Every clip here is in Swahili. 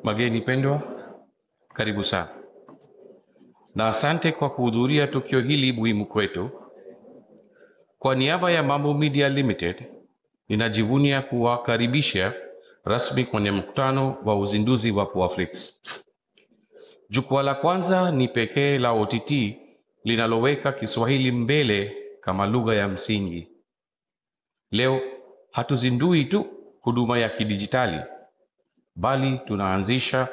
Mageni pendwa, karibu sana. Na asante kwa kuhudhuria tukio hili muhimu kwetu. Kwa niaba ya Mambo Media Limited, ninajivunia kuwakaribisha rasmi kwenye mkutano wa uzinduzi wa PoaFlix. Jukwaa la kwanza ni pekee la OTT linaloweka Kiswahili mbele kama lugha ya msingi. Leo hatuzindui tu huduma ya kidijitali, bali tunaanzisha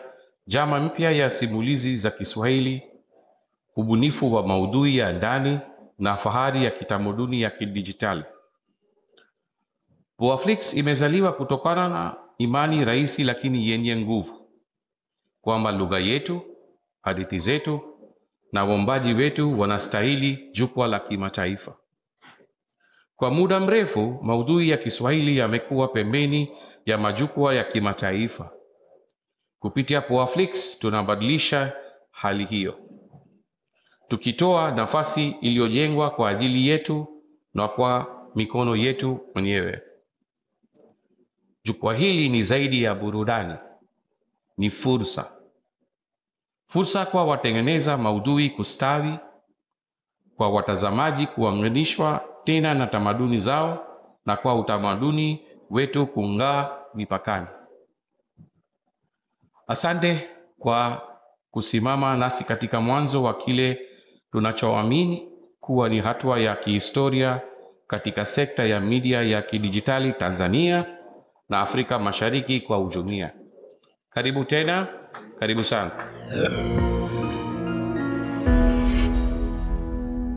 jama mpya ya simulizi za Kiswahili, ubunifu wa maudhui ya ndani na fahari ya kitamaduni ya kidijitali. PoaFlix imezaliwa kutokana na imani rahisi lakini yenye nguvu kwamba lugha yetu, hadithi zetu na waombaji wetu wanastahili jukwaa la kimataifa. Kwa muda mrefu, maudhui ya Kiswahili yamekuwa pembeni ya majukwaa ya kimataifa. Kupitia PoaFlix tunabadilisha hali hiyo, tukitoa nafasi iliyojengwa kwa ajili yetu na kwa mikono yetu mwenyewe. Jukwaa hili ni zaidi ya burudani, ni fursa. Fursa kwa watengeneza maudhui kustawi, kwa watazamaji kuunganishwa tena na tamaduni zao, na kwa utamaduni wetu kung'aa mipakani. Asante kwa kusimama nasi katika mwanzo wa kile tunachoamini kuwa ni hatua ya kihistoria katika sekta ya media ya kidijitali Tanzania na Afrika Mashariki kwa ujumla. Karibu tena, karibu sana.